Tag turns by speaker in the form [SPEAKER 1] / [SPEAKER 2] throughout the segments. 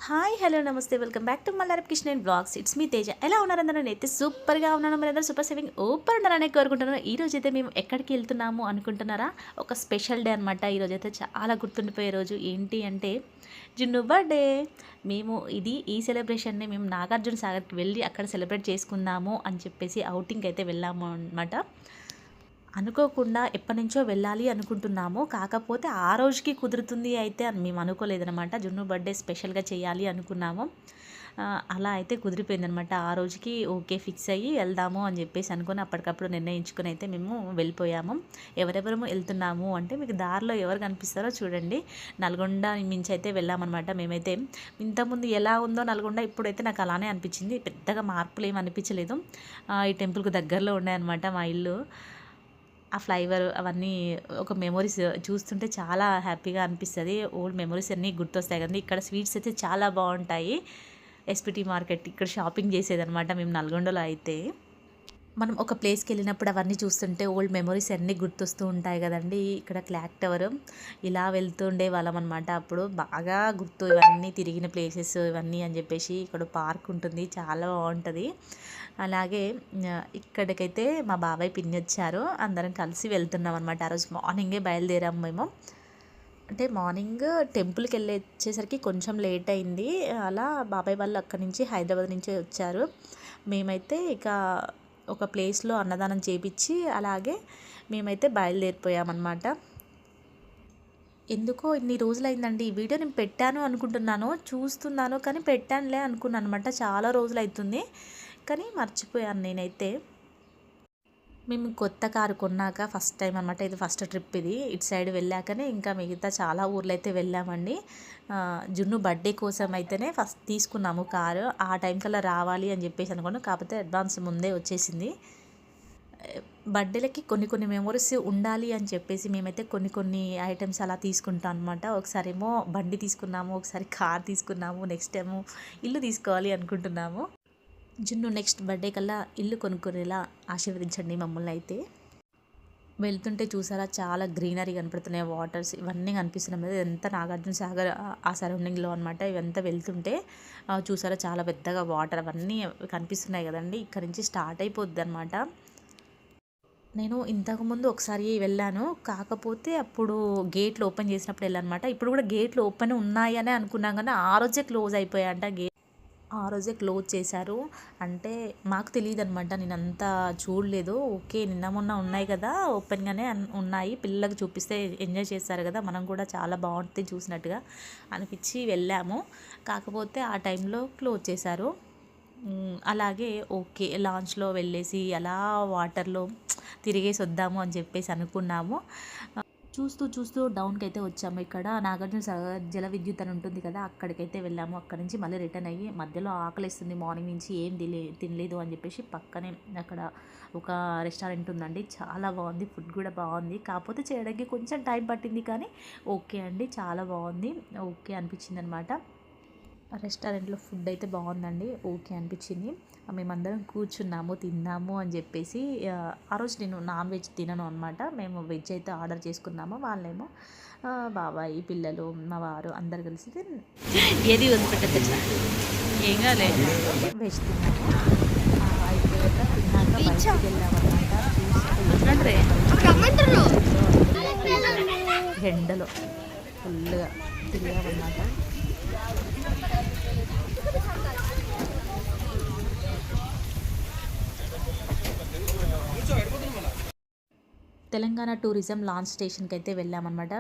[SPEAKER 1] Hi hello నమస్తే welcome back to మల్లారప్ కిషన్ and blogs. It's me Teja. ఎలా ఉన్నారు అందరూ? నేనైతే సూపర్గా ఉన్నాను. మీరందరూ సూపర్ సేవింగ్ ఓపర్ ఉండాలని కోరుకుంటున్నాను. ఈ రోజు అయితే మేము ఎక్కడికి వెళ్తున్నాము అనుకుంటున్నారా? ఒక స్పెషల్ డే అనమాట. ఈరోజు అయితే చాలా గుర్తుండిపోయే రోజు. ఏంటి అంటే జున్ను బర్త్డే. ఈ సెలబ్రేషన్ని మేము నాగార్జున సాగర్కి వెళ్ళి అక్కడ సెలబ్రేట్ చేసుకుందాము అని చెప్పేసి అవుటింగ్కి అయితే వెళ్ళాము అనమాట. అనుకోకుండా ఎప్పటినుంచో వెళ్ళాలి అనుకుంటున్నాము. కాకపోతే ఆ రోజుకి కుదురుతుంది అయితే అని మేము అనుకోలేదనమాట. జున్ను బర్త్డే స్పెషల్గా చేయాలి అనుకున్నాము. అలా అయితే కుదిరిపోయిందనమాట. ఆ రోజుకి ఓకే ఫిక్స్ అయ్యి వెళ్దాము అని చెప్పేసి అనుకుని అప్పటికప్పుడు నిర్ణయించుకుని అయితే మేము వెళ్ళిపోయాము. ఎవరెవరము వెళ్తున్నాము అంటే మీకు దారిలో ఎవరు కనిపిస్తారో చూడండి. నల్గొండ మించి అయితే వెళ్ళామన్నమాట. మేమైతే ఇంతకుముందు ఎలా ఉందో నల్గొండ ఇప్పుడైతే నాకు అలానే అనిపించింది. పెద్దగా మార్పులు ఏమి అనిపించలేదు. ఈ టెంపుల్కి దగ్గరలో ఉన్నాయన్నమాట మా ఇల్లు. ఆ ఫ్లైఓవర్ అవన్నీ ఒక మెమొరీస్ చూస్తుంటే చాలా హ్యాపీగా అనిపిస్తుంది. ఓల్డ్ మెమొరీస్ అన్నీ గుర్తొస్తాయి కదండి. ఇక్కడ స్వీట్స్ అయితే చాలా బాగుంటాయి. ఎస్పిటి మార్కెట్ ఇక్కడ షాపింగ్ చేసేదనమాట మేము నల్గొండలో అయితే. మనం ఒక ప్లేస్కి వెళ్ళినప్పుడు అవన్నీ చూస్తుంటే ఓల్డ్ మెమొరీస్ అన్నీ గుర్తొస్తూ ఉంటాయి కదండి. ఇక్కడ క్లాక్ టవర్ ఇలా వెళ్తుండే వాళ్ళం అనమాట. అప్పుడు బాగా గుర్తు ఇవన్నీ తిరిగిన ప్లేసెస్ ఇవన్నీ అని చెప్పేసి. ఇక్కడ పార్క్ ఉంటుంది, చాలా బాగుంటుంది. అలాగే ఇక్కడికైతే మా బాబాయ్ పిన్ని వచ్చారు. అందరం కలిసి వెళ్తున్నాం అనమాట. ఆ రోజు మార్నింగే బయలుదేరాము మేము. అంటే మార్నింగ్ టెంపుల్కి వెళ్ళి వచ్చేసరికి కొంచెం లేట్ అయింది. అలా బాబాయ్ వాళ్ళు అక్కడి నుంచి హైదరాబాద్ నుంచే వచ్చారు. మేమైతే ఇక ఒక ప్లేస్లో అన్నదానం చేపించి అలాగే మేమైతే బయలుదేరిపోయామన్నమాట. ఎందుకో ఇన్ని రోజులైందండి ఈ వీడియో నేను పెట్టాను అనుకుంటున్నాను, చూస్తున్నాను కానీ పెట్టానులే అనుకున్నాను అనమాట. చాలా రోజులు అవుతుంది కానీ మర్చిపోయాను నేనైతే. మేము కొత్త కారు కొన్నాక ఫస్ట్ టైం అనమాట. ఇది ఫస్ట్ ట్రిప్. ఇది ఇటు సైడ్ వెళ్ళాకనే ఇంకా మిగతా చాలా ఊర్లు అయితే వెళ్ళామండి. జున్ను బర్త్డే కోసం అయితేనే ఫస్ట్ తీసుకున్నాము కారు. ఆ టైం కల్లా రావాలి అని చెప్పేసి అనుకున్నాను. కాకపోతే అడ్వాన్స్ ముందే వచ్చేసింది. బర్త్డేలకి కొన్ని కొన్ని మెమొరీస్ ఉండాలి అని చెప్పేసి మేమైతే కొన్ని కొన్ని ఐటమ్స్ అలా తీసుకుంటాం అనమాట. ఒకసారి ఏమో బండి తీసుకున్నాము, ఒకసారి కార్ తీసుకున్నాము, నెక్స్ట్ ఏమో ఇల్లు తీసుకోవాలి అనుకుంటున్నాము. జున్ను నెక్స్ట్ బర్త్డే కల్లా ఇల్లు కొనుక్కునేలా ఆశీర్వదించండి మమ్మల్ని అయితే. వెళ్తుంటే చూసారా చాలా గ్రీనరీ కనపడుతున్నాయి, వాటర్స్ ఇవన్నీ కనిపిస్తున్నాయి కదా. ఇదంతా నాగార్జున సాగర్ ఆ సరౌండింగ్లో అనమాట. ఇవంతా వెళ్తుంటే చూసారా చాలా పెద్దగా వాటర్ అవన్నీ కనిపిస్తున్నాయి కదండి. ఇక్కడ నుంచి స్టార్ట్ అయిపోద్ది అనమాట. నేను ఇంతకుముందు ఒకసారి వెళ్ళాను. కాకపోతే అప్పుడు గేట్లు ఓపెన్ చేసినప్పుడు వెళ్ళానమాట. ఇప్పుడు కూడా గేట్లు ఓపెన్ ఉన్నాయి అని అనుకున్నాం కానీ ఆ రోజే క్లోజ్ అయిపోయాయంట. ఆ రోజే క్లోజ్ చేశారు. అంటే మాకు తెలియదు అనమాట. నేను అంతా చూడలేదు. ఓకే నిన్న మొన్న ఉన్నాయి కదా, ఓపెన్గానే ఉన్నాయి, పిల్లలకు చూపిస్తే ఎంజాయ్ చేస్తారు కదా, మనం కూడా చాలా బాగుంటుంది చూసినట్టుగా అనిపించి వెళ్ళాము. కాకపోతే ఆ టైంలో క్లోజ్ చేశారు. అలాగే ఓకే లాంచ్లో వెళ్ళేసి అలా వాటర్లో తిరిగేసి వద్దాము అని చెప్పేసి అనుకున్నాము. చూస్తూ చూస్తూ డౌన్కి అయితే వచ్చాము. ఇక్కడ నాగార్జున సాగర్ జల విద్యుత్ అని ఉంటుంది కదా, అక్కడికైతే వెళ్ళాము. అక్కడి నుంచి మళ్ళీ రిటర్న్ అయ్యి మధ్యలో ఆకలిస్తుంది, మార్నింగ్ నుంచి ఏం తినలేదు అని చెప్పేసి పక్కనే అక్కడ ఒక రెస్టారెంట్ ఉందండి. చాలా బాగుంది, ఫుడ్ కూడా బాగుంది. కాకపోతే చేయడానికి కొంచెం టైం పట్టింది కానీ ఓకే అండి, చాలా బాగుంది. ఓకే అనిపించింది అనమాట. రెస్టారెంట్లో ఫుడ్ అయితే బాగుందండి, ఓకే అనిపించింది. మేమందరం కూర్చున్నాము, తిన్నాము అని చెప్పేసి. ఆ రోజు నేను నాన్ వెజ్ తినను అనమాట. మేము వెజ్ అయితే ఆర్డర్ చేసుకున్నాము. వాళ్ళేమో బాబాయ్ పిల్లలు మా వారు అందరు కలిసి ఏది వదిలిపెట్టచ్చు ఏం కాలే వెజ్ తిన్నాము. అయిపోయాక తిన్నాక బయటికి వెళ్ళామన్నమాట. ఎండలో ఫుల్గా తిరిగామన్నమాట. తెలంగాణ టూరిజం లాంచ్ స్టేషన్కి అయితే వెళ్ళామన్నమాట.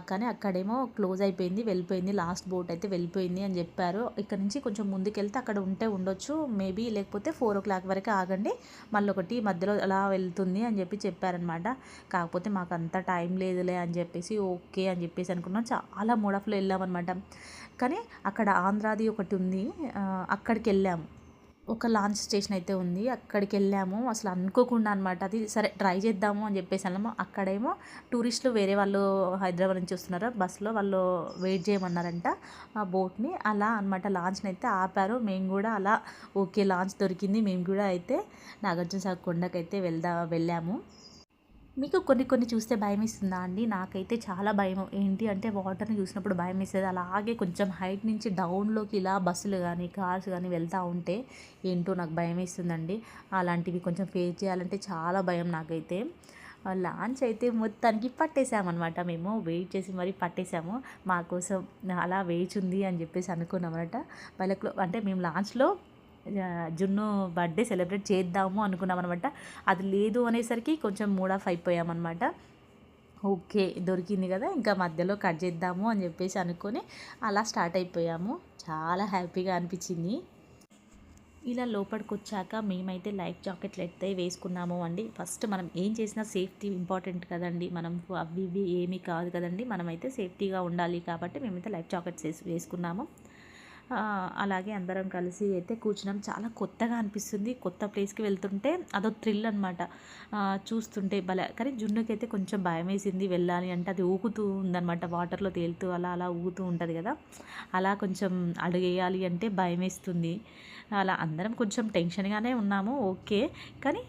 [SPEAKER 1] కానీ అక్కడేమో క్లోజ్ అయిపోయింది, వెళ్ళిపోయింది. లాస్ట్ బోట్ అయితే వెళ్ళిపోయింది అని చెప్పారు. ఇక్కడ నుంచి కొంచెం ముందుకెళ్తే అక్కడ ఉంటే ఉండొచ్చు మేబీ, లేకపోతే 4 o'clock వరకు ఆగండి, మళ్ళీ ఒకటి మధ్యలో అలా వెళ్తుంది అని చెప్పారనమాట. కాకపోతే మాకు అంత టైం లేదులే అని చెప్పేసి ఓకే అని చెప్పేసి అనుకున్నాం. చాలా మూడఫ్లో వెళ్ళామన్నమాట. కానీ అక్కడ ఆంధ్రాది ఒకటి ఉంది, అక్కడికి వెళ్ళాము. ఒక లాంచ్ స్టేషన్ అయితే ఉంది, అక్కడికి వెళ్ళాము. అసలు అనుకోకుండా అనమాట. అది సరే ట్రై చేద్దాము అని చెప్పేసి వెళ్ళాము. అక్కడేమో టూరిస్టులు వేరే వాళ్ళు హైదరాబాద్ నుంచి వస్తున్నారు, బస్సులో వాళ్ళు వెయిట్ చేయమన్నారంట ఆ బోట్ని. అలా అనమాట లాంచ్ని అయితే ఆపారు. మేము కూడా అలా ఓకే లాంచ్ దొరికింది, మేము కూడా అయితే నాగార్జున సాగర్ కొండకైతే వెళ్ళాము. మీకు కొన్ని కొన్ని చూస్తే భయమేస్తుందా అండి? నాకైతే చాలా భయం. ఏంటి అంటే వాటర్‌ని చూసినప్పుడు భయమేసేది. అలాగే కొంచెం హైట్ నుంచి డౌన్‌లోకి ఇలా బస్సులు గానీ, కార్స్ గానీ వెళ్తా ఉంటే ఏంటో నాకు భయమేస్తుందండి. అలాంటివి కొంచెం ఫేస్ చేయాలంటే చాలా భయం నాకైతే. లాంచ్ అయితే మొత్తానికి పట్టేసామనమాట మేము. వెయిట్ చేసి మరీ పట్టేసాము. మా కోసం అలా వేచుంది అని చెప్పేసి అనుకున్నామనమాట. వాళ్ళకు అంటే మేము లాంచ్‌లో జున్ను బర్త్డే సెలబ్రేట్ చేద్దాము అనుకున్నాం అనమాట. అది లేదు అనేసరికి కొంచెం మూడ్ ఆఫ్ అయిపోయామన్నమాట. ఓకే, దొరికింది కదా, ఇంకా మధ్యలో కట్ చేద్దాము అని చెప్పేసి అనుకొని అలా స్టార్ట్ అయిపోయాము. చాలా హ్యాపీగా అనిపించింది. ఇలా లోపలికి వచ్చాక మేమైతే లైఫ్ జాకెట్లు అయితే వేసుకున్నాము అండి. ఫస్ట్ మనం ఏం చేసినా సేఫ్టీ ఇంపార్టెంట్ కదండి. మనం అవి ఇవి ఏమీ కాదు కదండి. మనమైతే సేఫ్టీగా ఉండాలి కాబట్టి మేమైతే లైఫ్ జాకెట్స్ వేసుకున్నాము. అలాగే అందరం కలిసి అయితే కూర్చున్నాం. చాలా కొత్తగా అనిపిస్తుంది. కొత్త ప్లేస్కి వెళ్తుంటే అదో థ్రిల్ అనమాట. చూస్తుంటే భలే. కానీ జున్నుకైతే కొంచెం భయం వేసింది వెళ్ళాలి అంటే. అది ఊగుతూ ఉందన్నమాట, వాటర్లో తేలుతూ అలా అలా ఊగుతూ ఉంటుంది కదా. అలా కొంచెం అడుగేయాలి అంటే భయం వేస్తుంది. అలా అందరం కొంచెం టెన్షన్గానే ఉన్నాము. ఓకే, కానీ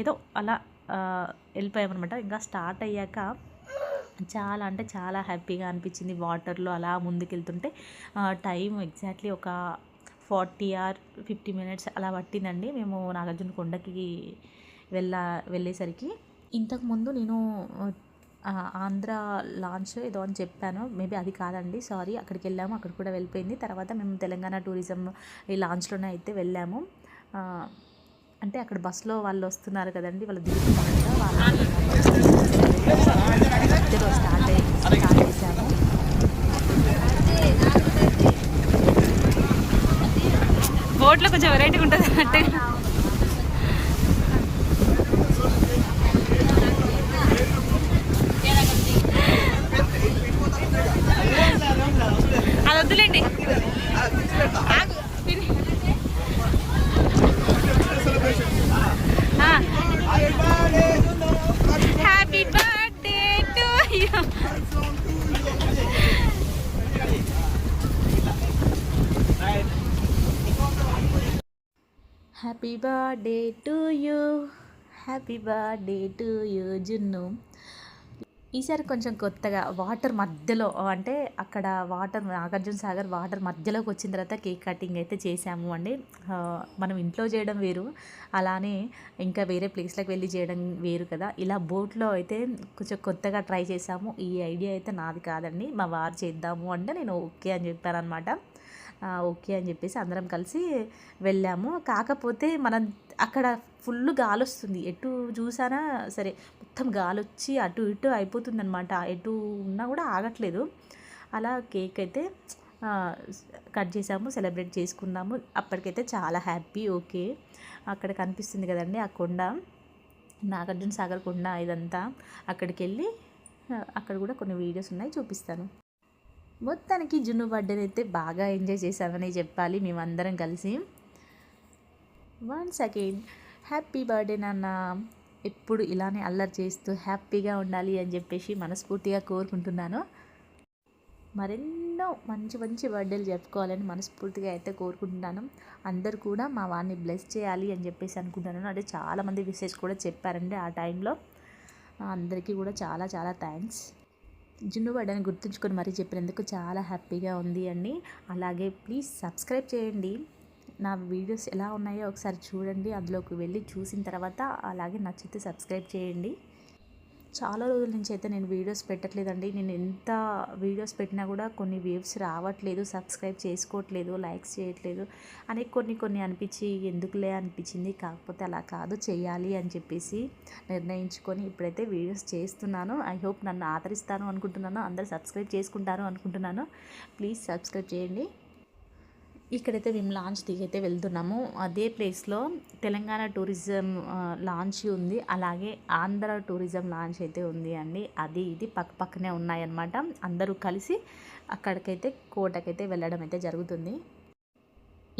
[SPEAKER 1] ఏదో అలా వెళ్ళిపోయామన్నమాట. ఇంకా స్టార్ట్ అయ్యాక చాలా అంటే చాలా హ్యాపీగా అనిపించింది. వాటర్లో అలా ముందుకెళ్తుంటే టైం ఎగ్జాక్ట్లీ ఒక 40 ఆర్ 50 మినిట్స్ అలా పట్టిందండి మేము నాగార్జున కొండకి వెళ్ళేసరికి. ఇంతకుముందు నేను ఆంధ్ర లాంచ్ ఏదో అని చెప్పాను. మేబీ అది కాదండి, సారీ. అక్కడికి వెళ్ళాము, అక్కడ కూడా వెళ్ళిపోయింది. తర్వాత మేము తెలంగాణ టూరిజం ఈ లాంచ్లోనే అయితే వెళ్ళాము. అంటే అక్కడ బస్సులో వాళ్ళు వస్తున్నారు కదండి, వాళ్ళు దిగుతున్నారు వాళ్ళు మధ్యలో స్టార్ట్ చేశాము. బోట్లో కొంచెం వెరైటీగా ఉంటుంది అన్నట్టు. అది వద్దులేండి. Happy birthday to you. Happy birthday to you, happy birthday to you జున్ను. ఈసారి కొంచెం కొత్తగా వాటర్ మధ్యలో, అంటే అక్కడ వాటర్ నాగార్జున సాగర్ వాటర్ మధ్యలోకి వచ్చిన తర్వాత కేక్ కటింగ్ అయితే చేసాము అండి. మనం ఇంట్లో చేయడం వేరు, అలానే ఇంకా వేరే ప్లేస్లకు వెళ్ళి చేయడం వేరు కదా. ఇలా బోట్లో అయితే కొంచెం కొత్తగా ట్రై చేసాము. ఈ ఐడియా అయితే నాది కాదండి, మా వారు చేద్దాము అంటే నేను ఓకే అని చెప్పానమాట. ఓకే అని చెప్పేసి అందరం కలిసి వెళ్ళాము. కాకపోతే మనం అక్కడ ఫుల్ గాలి వస్తుంది, ఎటు చూసానా సరే మొత్తం గాలి వచ్చి అటు ఇటు అయిపోతుంది అనమాట. ఎటు ఉన్నా కూడా ఆగట్లేదు. అలా కేక్ అయితే కట్ చేసాము, సెలబ్రేట్ చేసుకున్నాము. అప్పటికైతే చాలా హ్యాపీ. ఓకే, అక్కడ కనిపిస్తుంది కదండి ఆ కొండ, నాగార్జున సాగర్ కొండ ఇదంతా. అక్కడికి వెళ్ళి అక్కడ కూడా కొన్ని వీడియోస్ ఉన్నాయి, చూపిస్తాను. మొత్తానికి జున్ను బర్త్డే అయితే బాగా ఎంజాయ్ చేసామని చెప్పాలి మేమందరం కలిసి. వన్స్ అగైన్ హ్యాపీ బర్త్డే నాన్న. ఎప్పుడు ఇలానే అల్లరి చేస్తూ హ్యాపీగా ఉండాలి అని చెప్పేసి మనస్ఫూర్తిగా కోరుకుంటున్నాను. మరెన్నో మంచి మంచి బర్త్డేలు జరుపుకోవాలని మనస్ఫూర్తిగా అయితే కోరుకుంటున్నాను. అందరు కూడా మా వాడిని బ్లెస్ చేయాలి అని చెప్పేసి అనుకుంటున్నాను. అంటే చాలామంది విషెస్ కూడా చెప్పారండి ఆ టైంలో. అందరికీ కూడా చాలా చాలా థ్యాంక్స్. జున్ను బర్త్డేని గుర్తుంచుకొని మరీ చెప్పినందుకు చాలా హ్యాపీగా ఉంది అండి. అలాగే ప్లీజ్ సబ్స్క్రైబ్ చేయండి. నా వీడియోస్ ఎలా ఉన్నాయో ఒకసారి చూడండి, అందులోకి వెళ్ళి చూసిన తర్వాత అలాగే నచ్చితే సబ్స్క్రైబ్ చేయండి. చాలా రోజుల నుంచి అయితే నేను వీడియోస్ పెట్టట్లేదండి. నేను ఎంత వీడియోస్ పెట్టినా కూడా కొన్ని వ్యూస్ రావట్లేదు, సబ్స్క్రైబ్ చేసుకోవట్లేదు, లైక్స్ చేయట్లేదు అని కొన్ని అనిపించి ఎందుకులే అనిపించింది. కాకపోతే అలా కాదు, చేయాలి అని చెప్పేసి నిర్ణయించుకొని ఇప్పుడైతే వీడియోస్ చేస్తున్నాను. ఐ హోప్ నన్ను ఆదరిస్తాను అనుకుంటున్నాను, అందరూ సబ్స్క్రైబ్ చేసుకుంటారు అనుకుంటున్నాను. ప్లీజ్ సబ్స్క్రైబ్ చేయండి. ఇక్కడైతే మేము లాంచ్ దిగైతే వెళ్తున్నాము. అదే ప్లేస్లో తెలంగాణ టూరిజం లాంచ్ ఉంది, అలాగే ఆంధ్ర టూరిజం లాంచ్ అయితే ఉంది అండి. అది ఇది పక్క పక్కనే ఉన్నాయన్నమాట. అందరూ కలిసి అక్కడికైతే కోటకైతే వెళ్ళడం అయితే జరుగుతుంది.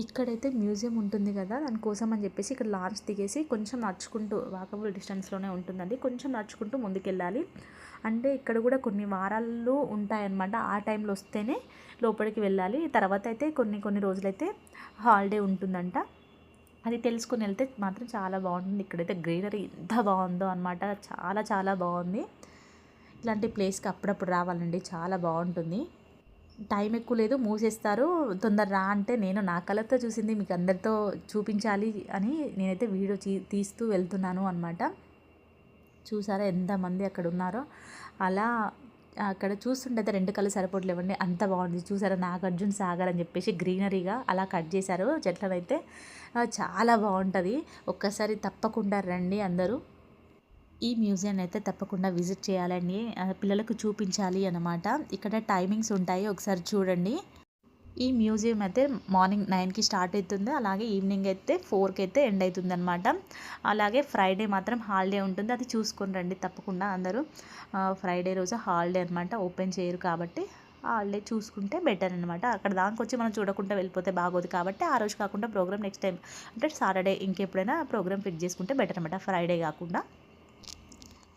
[SPEAKER 1] ఇక్కడైతే మ్యూజియం ఉంటుంది కదా, దానికోసం అని చెప్పేసి ఇక్కడ లాంచ్ దిగేసి కొంచెం నడుచుకుంటూ వాకబుల్ డిస్టెన్స్లోనే ఉంటుందండి, కొంచెం నడుచుకుంటూ ముందుకెళ్ళాలి. అంటే ఇక్కడ కూడా కొన్ని వారాలు ఉంటాయన్నమాట. ఆ టైంలో వస్తేనే లోపలికి వెళ్ళాలి. తర్వాత అయితే కొన్ని రోజులైతే హాలిడే ఉంటుందంట. అది తెలుసుకొని వెళ్తే మాత్రం చాలా బాగుంటుంది. ఇక్కడైతే గ్రీనరీ ఎంత బాగుందో అనమాట, చాలా చాలా బాగుంది. ఇలాంటి ప్లేస్కి అప్పుడప్పుడు రావాలండి, చాలా బాగుంటుంది. టైం ఎక్కువ లేదు, మూసేస్తారు, తొందర రా అంటే నేను నా కళ్ళతో చూసింది మీకు అందరితో చూపించాలి అని నేనైతే వీడియో తీస్తూ వెళ్తున్నాను అనమాట. చూసారా ఎంతమంది అక్కడ ఉన్నారో. అలా అక్కడ చూస్తుంటే అయితే 2 కళ్ళు సరిపోవట్లేవండి, అంత బాగుంది. చూసారా నాగార్జున సాగర్ అని చెప్పేసి గ్రీనరీగా అలా కట్ చేశారు చెట్లనైతే. చాలా బాగుంటుంది. ఒక్కసారి తప్పకుండా రండి అందరూ. ఈ మ్యూజియాన్ని అయితే తప్పకుండా విజిట్ చేయాలండి, పిల్లలకు చూపించాలి అన్నమాట. ఇక్కడ టైమింగ్స్ ఉంటాయి, ఒకసారి చూడండి. ఈ మ్యూజియం అయితే మార్నింగ్ 9కి స్టార్ట్ అవుతుంది, అలాగే ఈవినింగ్ అయితే 4కి అయితే ఎండ్ అవుతుంది అనమాట. అలాగే ఫ్రైడే మాత్రం హాలిడే ఉంటుంది, అది చూసుకొని రండి తప్పకుండా అందరూ. ఫ్రైడే రోజు హాలిడే అనమాట, ఓపెన్ చేయరు కాబట్టి హాలిడే చూసుకుంటే బెటర్ అనమాట. అక్కడ దానికి వచ్చి మనం చూడకుండా వెళ్ళిపోతే బాగోదు కాబట్టి ఆ రోజు కాకుండా ప్రోగ్రామ్ నెక్స్ట్ టైం అంటే సాటర్డే ఇంకెప్పుడైనా ప్రోగ్రామ్ ఫిక్స్ చేసుకుంటే బెటర్ అనమాట, ఫ్రైడే కాకుండా.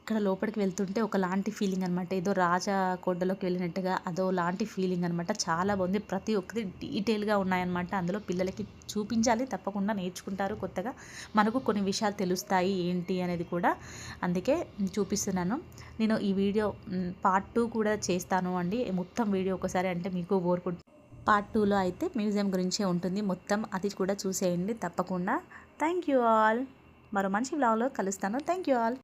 [SPEAKER 1] ఇక్కడ లోపలికి వెళ్తుంటే ఒకలాంటి ఫీలింగ్ అనమాట, ఏదో రాజా కోటలోకి వెళ్ళినట్టుగా అదో లాంటి ఫీలింగ్ అనమాట. చాలా బాగుంది, ప్రతి ఒక్కటి డీటెయిల్గా ఉన్నాయన్నమాట. అందులో పిల్లలకి చూపించాలి, తప్పకుండా నేర్చుకుంటారు కొత్తగా, మనకు కొన్ని విషయాలు తెలుస్తాయి ఏంటి అనేది కూడా, అందుకే చూపిస్తున్నాను. నేను ఈ వీడియో పార్ట్ 2 కూడా చేస్తాను అండి, మొత్తం వీడియో ఒకసారి అంటే మీకు బోర్ కొట్టి. పార్ట్ 2లో అయితే మ్యూజియం గురించే ఉంటుంది మొత్తం, అది కూడా చూసేయండి తప్పకుండా. Thank you all. మరో మంచి వ్లాగ్లో కలుస్తాను. Thank you all.